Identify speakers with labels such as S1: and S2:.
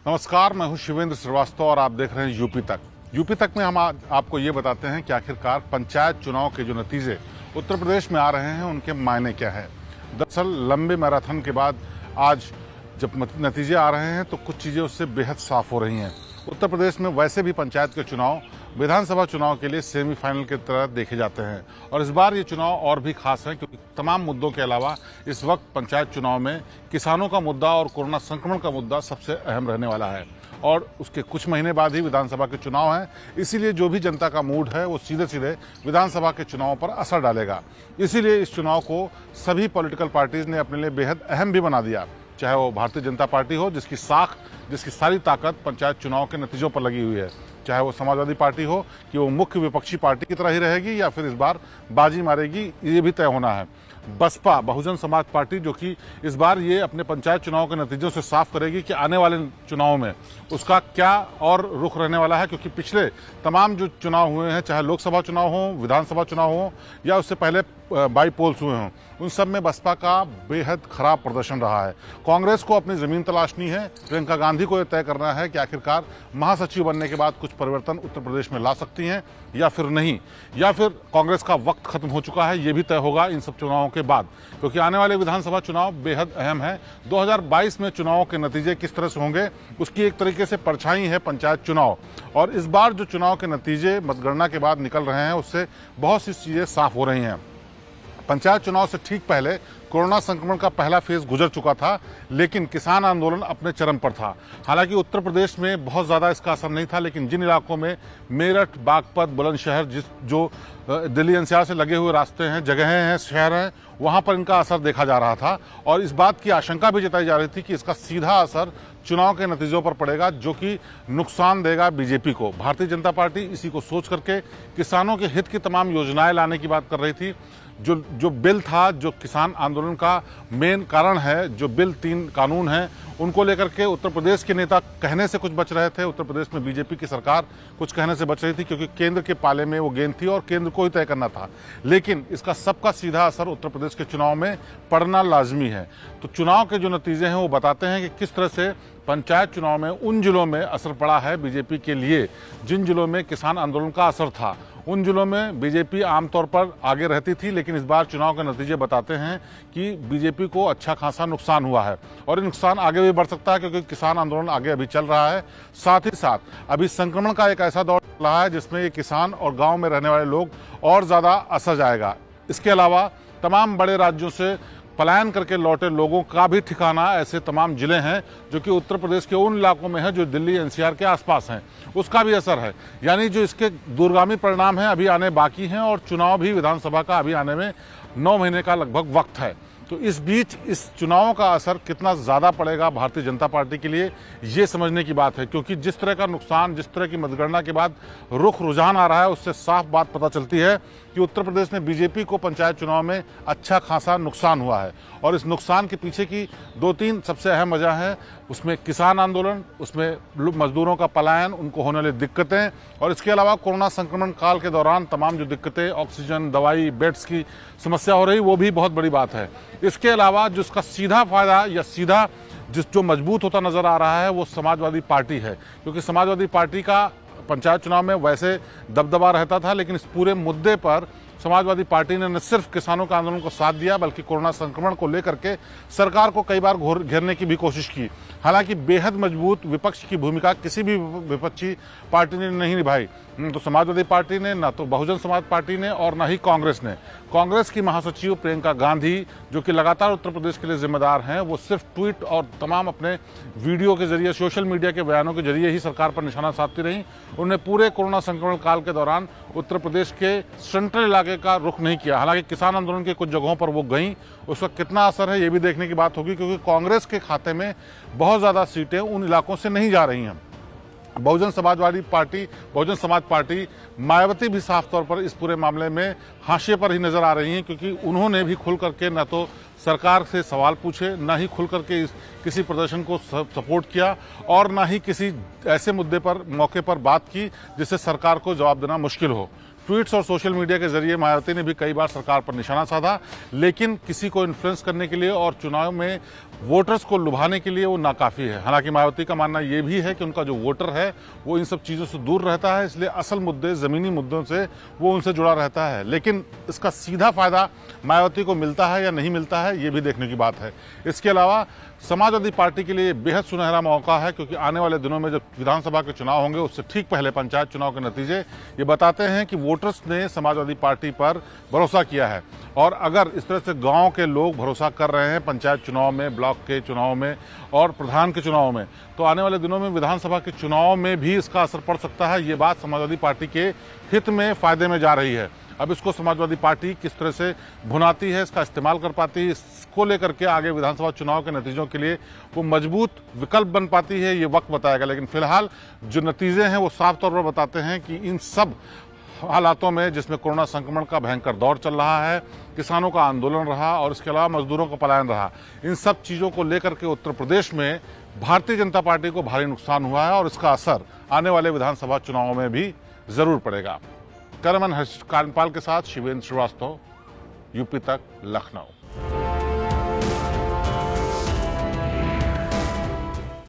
S1: नमस्कार, मैं हूं शिवेंद्र श्रीवास्तव और आप देख रहे हैं यूपी तक। यूपी तक में हम आपको ये बताते हैं कि आखिरकार पंचायत चुनाव के जो नतीजे उत्तर प्रदेश में आ रहे हैं उनके मायने क्या है। दरअसल लंबे मैराथन के बाद आज जब नतीजे आ रहे हैं तो कुछ चीज़ें उससे बेहद साफ हो रही हैं। उत्तर प्रदेश में वैसे भी पंचायत के चुनाव विधानसभा चुनाव के लिए सेमीफाइनल की तरह देखे जाते हैं और इस बार ये चुनाव और भी खास है क्योंकि तमाम मुद्दों के अलावा इस वक्त पंचायत चुनाव में किसानों का मुद्दा और कोरोना संक्रमण का मुद्दा सबसे अहम रहने वाला है और उसके कुछ महीने बाद ही विधानसभा के चुनाव हैं। इसीलिए जो भी जनता का मूड है वो सीधे सीधे विधानसभा के चुनाव पर असर डालेगा। इसीलिए इस चुनाव को सभी पॉलिटिकल पार्टीज ने अपने लिए बेहद अहम भी बना दिया, चाहे वो भारतीय जनता पार्टी हो जिसकी सारी ताकत पंचायत चुनाव के नतीजों पर लगी हुई है, चाहे वो समाजवादी पार्टी हो कि वो मुख्य विपक्षी पार्टी की तरह ही रहेगी या फिर इस बार बाजी मारेगी, ये भी तय होना है। बसपा बहुजन समाज पार्टी जो कि इस बार ये अपने पंचायत चुनाव के नतीजों से साफ करेगी कि आने वाले चुनाव में उसका क्या और रुख रहने वाला है, क्योंकि पिछले तमाम जो चुनाव हुए हैं, चाहे लोकसभा चुनाव हो, विधानसभा चुनाव हो या उससे पहले बाई पोल्स हुए हों, उन सब में बसपा का बेहद खराब प्रदर्शन रहा है। कांग्रेस को अपनी जमीन तलाशनी है, प्रियंका गांधी को यह तय करना है कि आखिरकार महासचिव बनने के बाद कुछ परिवर्तन उत्तर प्रदेश में ला सकती हैं या फिर नहीं, या फिर कांग्रेस का वक्त खत्म हो चुका है, ये भी तय होगा इन सब चुनावों के बाद, क्योंकि आने वाले विधानसभा चुनाव बेहद अहम है। 2022 में चुनावों के नतीजे किस तरह से होंगे उसकी एक तरीके से परछाई है पंचायत चुनाव, और इस बार जो चुनाव के नतीजे मतगणना के बाद निकल रहे हैं उससे बहुत सी चीजें साफ हो रही हैं। पंचायत चुनाव से ठीक पहले कोरोना संक्रमण का पहला फेज गुजर चुका था, लेकिन किसान आंदोलन अपने चरम पर था। हालांकि उत्तर प्रदेश में बहुत ज़्यादा इसका असर नहीं था, लेकिन जिन इलाकों में मेरठ, बागपत, बुलंदशहर जो दिल्ली एनसीआर से लगे हुए रास्ते हैं, जगहें हैं, शहर हैं, वहाँ पर इनका असर देखा जा रहा था और इस बात की आशंका भी जताई जा रही थी कि इसका सीधा असर चुनाव के नतीजों पर पड़ेगा, जो कि नुकसान देगा बीजेपी को। भारतीय जनता पार्टी इसी को सोच करके किसानों के हित की तमाम योजनाएं लाने की बात कर रही थी। जो बिल था, जो किसान आंदोलन का मेन कारण है, जो बिल 3 कानून हैं, उनको लेकर के उत्तर प्रदेश के नेता कहने से कुछ बच रहे थे। उत्तर प्रदेश में बीजेपी की सरकार कुछ कहने से बच रही थी क्योंकि केंद्र के पाले में वो गेंद थी और केंद्र को ही तय करना था, लेकिन इसका सबका सीधा असर उत्तर प्रदेश के चुनाव में पड़ना लाजमी है। तो चुनाव के जो नतीजे हैं वो बताते हैं कि किस तरह से पंचायत चुनाव में उन जिलों में असर पड़ा है बीजेपी के लिए जिन जिलों में किसान आंदोलन का असर था। उन जिलों में बीजेपी आमतौर पर आगे रहती थी, लेकिन इस बार चुनाव के नतीजे बताते हैं कि बीजेपी को अच्छा खासा नुकसान हुआ है और ये नुकसान आगे भी बढ़ सकता है क्योंकि किसान आंदोलन आगे अभी चल रहा है। साथ ही साथ अभी संक्रमण का एक ऐसा दौर चल रहा है जिसमें ये किसान और गांव में रहने वाले लोग और ज़्यादा असर जाएगा। इसके अलावा तमाम बड़े राज्यों से पलायन करके लौटे लोगों का भी ठिकाना ऐसे तमाम जिले हैं जो कि उत्तर प्रदेश के उन इलाकों में है जो दिल्ली एनसीआर के आसपास हैं, उसका भी असर है। यानी जो इसके दूरगामी परिणाम हैं अभी आने बाकी हैं और चुनाव भी विधानसभा का अभी आने में 9 महीने का लगभग वक्त है। तो इस बीच इस चुनावों का असर कितना ज़्यादा पड़ेगा भारतीय जनता पार्टी के लिए, ये समझने की बात है, क्योंकि जिस तरह का नुकसान, जिस तरह की मतगणना के बाद रुझान आ रहा है, उससे साफ बात पता चलती है कि उत्तर प्रदेश में बीजेपी को पंचायत चुनाव में अच्छा खासा नुकसान हुआ है और इस नुकसान के पीछे की 2-3 सबसे अहम वजह है। उसमें किसान आंदोलन, उसमें मजदूरों का पलायन, उनको होने वाली दिक्कतें और इसके अलावा कोरोना संक्रमण काल के दौरान तमाम जो दिक्कतें, ऑक्सीजन, दवाई, बेड्स की समस्या हो रही, वो भी बहुत बड़ी बात है। इसके अलावा जिसका सीधा फायदा या सीधा जो मजबूत होता नजर आ रहा है वो समाजवादी पार्टी है, क्योंकि समाजवादी पार्टी का पंचायत चुनाव में वैसे दबदबा रहता था, लेकिन इस पूरे मुद्दे पर समाजवादी पार्टी ने न सिर्फ किसानों के आंदोलन को साथ दिया बल्कि कोरोना संक्रमण को लेकर के सरकार को कई बार घेरने की भी कोशिश की। हालांकि बेहद मजबूत विपक्ष की भूमिका किसी भी विपक्षी पार्टी ने नहीं निभाई, तो समाजवादी पार्टी ने, ना तो बहुजन समाज पार्टी ने और ना ही कांग्रेस ने। कांग्रेस की महासचिव प्रियंका गांधी जो कि लगातार उत्तर प्रदेश के लिए जिम्मेदार हैं, वो सिर्फ ट्वीट और तमाम अपने वीडियो के जरिए, सोशल मीडिया के बयानों के जरिए ही सरकार पर निशाना साधती रहीं। उन्होंने पूरे कोरोना संक्रमण काल के दौरान उत्तर प्रदेश के सेंट्रल इलाके का रुख नहीं किया। हालांकि किसान आंदोलन के कुछ जगहों पर वो गईं, उसका कितना असर है ये भी देखने की बात होगी, क्योंकि कांग्रेस के खाते में बहुत ज़्यादा सीटें उन इलाकों से नहीं जा रही हैं। बहुजन समाज पार्टी मायावती भी साफ तौर पर इस पूरे मामले में हाशिए पर ही नजर आ रही हैं, क्योंकि उन्होंने भी खुल करके न तो सरकार से सवाल पूछे, न ही खुल करके किसी प्रदर्शन को सपोर्ट किया और न ही किसी ऐसे मुद्दे पर, मौके पर बात की जिससे सरकार को जवाब देना मुश्किल हो। ट्वीट्स और सोशल मीडिया के जरिए मायावती ने भी कई बार सरकार पर निशाना साधा, लेकिन किसी को इन्फ्लुएंस करने के लिए और चुनाव में वोटर्स को लुभाने के लिए वो नाकाफी है। हालांकि मायावती का मानना ये भी है कि उनका जो वोटर है वो इन सब चीज़ों से दूर रहता है, इसलिए असल मुद्दे, ज़मीनी मुद्दों से वो उनसे जुड़ा रहता है। लेकिन इसका सीधा फायदा मायावती को मिलता है या नहीं मिलता है, ये भी देखने की बात है। इसके अलावा समाजवादी पार्टी के लिए बेहद सुनहरा मौका है, क्योंकि आने वाले दिनों में जब विधानसभा के चुनाव होंगे उससे ठीक पहले पंचायत चुनाव के नतीजे ये बताते हैं कि वोटर्स ने समाजवादी पार्टी पर भरोसा किया है। और अगर इस तरह से गांव के लोग भरोसा कर रहे हैं पंचायत चुनाव में, ब्लॉक के चुनाव में और प्रधान के चुनाव में, तो आने वाले दिनों में विधानसभा के चुनाव में भी इसका असर पड़ सकता है। ये बात समाजवादी पार्टी के हित में, फायदे में जा रही है। अब इसको समाजवादी पार्टी किस तरह से भुनाती है, इसका इस्तेमाल कर पाती है, इसको लेकर के आगे विधानसभा चुनाव के नतीजों के लिए वो मजबूत विकल्प बन पाती है, ये वक्त बताएगा। लेकिन फिलहाल जो नतीजे हैं वो साफ तौर पर बताते हैं कि इन सब हालातों में, जिसमें कोरोना संक्रमण का भयंकर दौर चल रहा है, किसानों का आंदोलन रहा और इसके अलावा मजदूरों का पलायन रहा, इन सब चीज़ों को लेकर के उत्तर प्रदेश में भारतीय जनता पार्टी को भारी नुकसान हुआ है और इसका असर आने वाले विधानसभा चुनाव में भी जरूर पड़ेगा। कैमरामैन हर्ष कानपाल के साथ शिवेंद्र श्रीवास्तव, यूपी तक, लखनऊ।